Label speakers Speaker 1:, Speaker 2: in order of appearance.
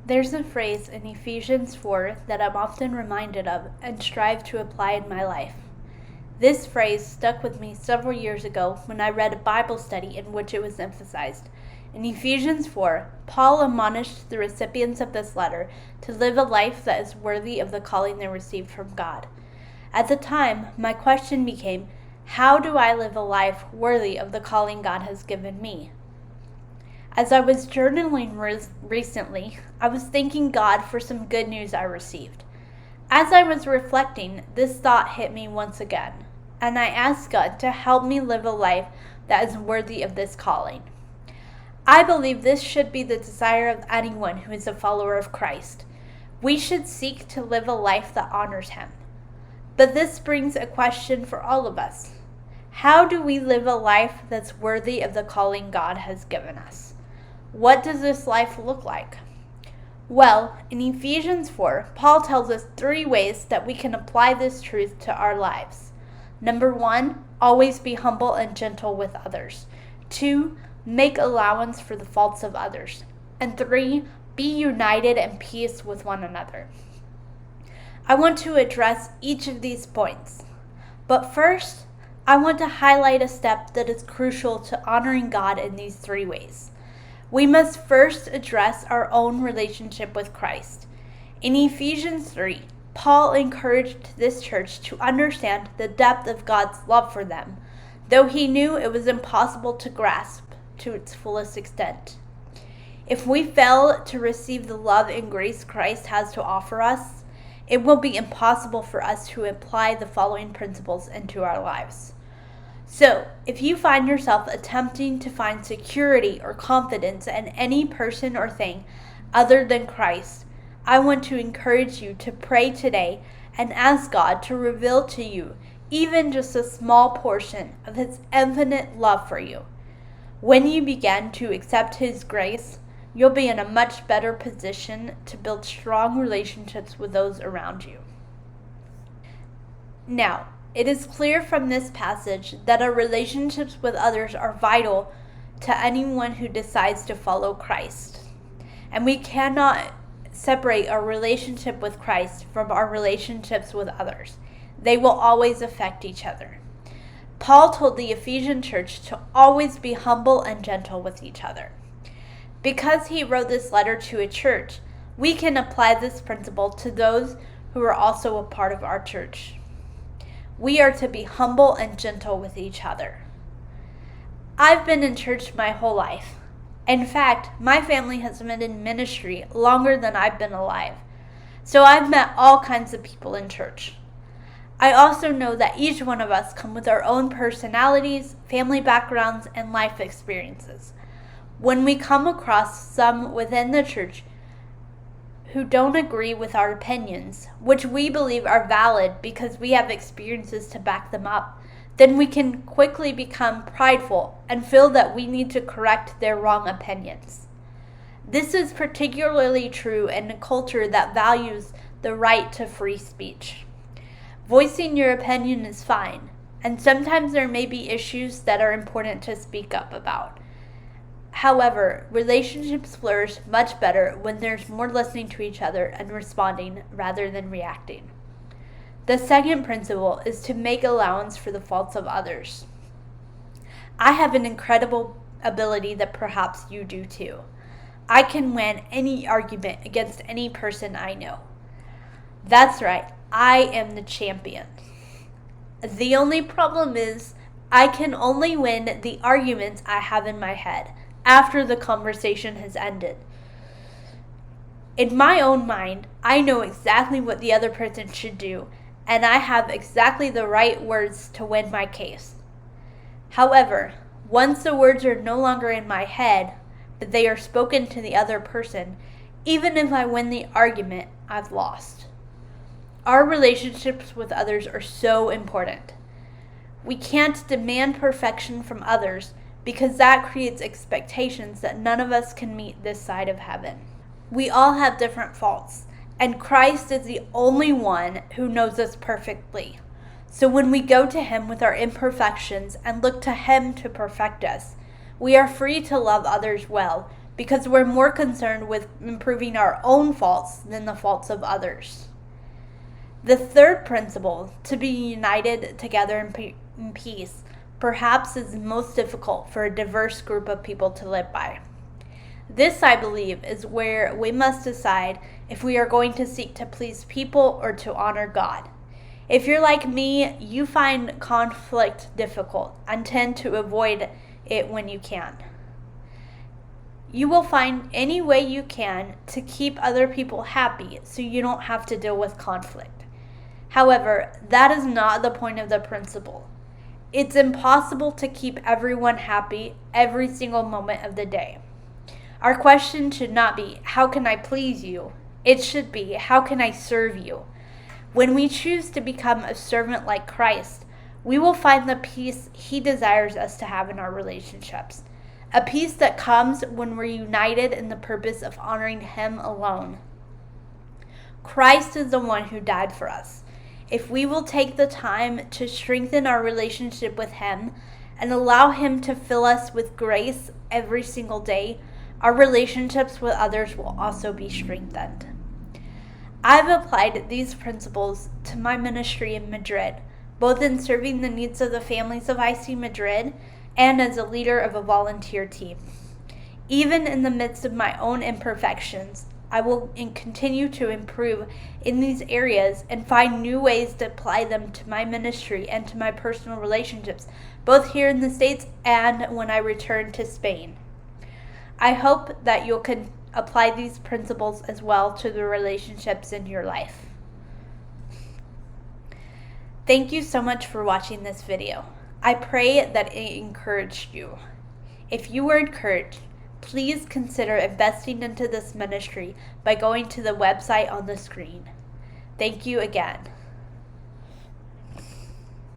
Speaker 1: There's a phrase in Ephesians 4 that I'm often reminded of and strive to apply in my life. This phrase stuck with me several years ago when I read a Bible study in which it was emphasized. In Ephesians 4, Paul admonished the recipients of this letter to live a life that is worthy of the calling they received from God. At the time, my question became, how do I live a life worthy of the calling God has given me? As I was journaling recently, I was thanking God for some good news I received. As I was reflecting, this thought hit me once again, and I asked God to help me live a life that is worthy of this calling. I believe this should be the desire of anyone who is a follower of Christ. We should seek to live a life that honors Him. But this brings a question for all of us. How do we live a life that's worthy of the calling God has given us? What does this life look like? Well, in Ephesians 4, Paul tells us 3 ways that we can apply this truth to our lives. Number 1, always be humble and gentle with others. 2, make allowance for the faults of others. And 3, be united in peace with one another. I want to address each of these points. But first, I want to highlight a step that is crucial to honoring God in these 3 ways. We must first address our own relationship with Christ. In Ephesians 3, Paul encouraged this church to understand the depth of God's love for them, though he knew it was impossible to grasp to its fullest extent. If we fail to receive the love and grace Christ has to offer us, it will be impossible for us to apply the following principles into our lives. So, if you find yourself attempting to find security or confidence in any person or thing other than Christ, I want to encourage you to pray today and ask God to reveal to you even just a small portion of His infinite love for you. When you begin to accept His grace, you'll be in a much better position to build strong relationships with those around you. Now, it is clear from this passage that our relationships with others are vital to anyone who decides to follow Christ. And we cannot separate our relationship with Christ from our relationships with others. They will always affect each other. Paul told the Ephesian church to always be humble and gentle with each other. Because he wrote this letter to a church, we can apply this principle to those who are also a part of our church. We are to be humble and gentle with each other. I've been in church my whole life. In fact, my family has been in ministry longer than I've been alive. So I've met all kinds of people in church. I also know that each one of us come with our own personalities, family backgrounds, and life experiences. When we come across some within the church who don't agree with our opinions, which we believe are valid because we have experiences to back them up, then we can quickly become prideful and feel that we need to correct their wrong opinions. This is particularly true in a culture that values the right to free speech. Voicing your opinion is fine, and sometimes there may be issues that are important to speak up about. However, relationships flourish much better when there's more listening to each other and responding rather than reacting. The second principle is to make allowance for the faults of others. I have an incredible ability that perhaps you do too. I can win any argument against any person I know. That's right, I am the champion. The only problem is I can only win the arguments I have in my head after the conversation has ended. In my own mind, I know exactly what the other person should do, and I have exactly the right words to win my case. However, once the words are no longer in my head, but they are spoken to the other person, even if I win the argument, I've lost. Our relationships with others are so important. We can't demand perfection from others because that creates expectations that none of us can meet this side of heaven. We all have different faults, and Christ is the only one who knows us perfectly. So when we go to Him with our imperfections and look to Him to perfect us, we are free to love others well because we're more concerned with improving our own faults than the faults of others. The third principle, to be united together in peace, perhaps is most difficult for a diverse group of people to live by. This, I believe, is where we must decide if we are going to seek to please people or to honor God. If you're like me, you find conflict difficult and tend to avoid it when you can. You will find any way you can to keep other people happy so you don't have to deal with conflict. However, that is not the point of the principle. It's impossible to keep everyone happy every single moment of the day. Our question should not be, how can I please you? It should be, how can I serve you? When we choose to become a servant like Christ, we will find the peace He desires us to have in our relationships. A peace that comes when we're united in the purpose of honoring Him alone. Christ is the one who died for us. If we will take the time to strengthen our relationship with Him and allow Him to fill us with grace every single day, our relationships with others will also be strengthened. I've applied these principles to my ministry in Madrid, both in serving the needs of the families of IC Madrid and as a leader of a volunteer team. Even in the midst of my own imperfections, I will continue to improve in these areas and find new ways to apply them to my ministry and to my personal relationships, both here in the States and when I return to Spain. I hope that you'll apply these principles as well to the relationships in your life. Thank you so much for watching this video. I pray that it encouraged you. If you were encouraged, please consider investing into this ministry by going to the website on the screen. Thank you again.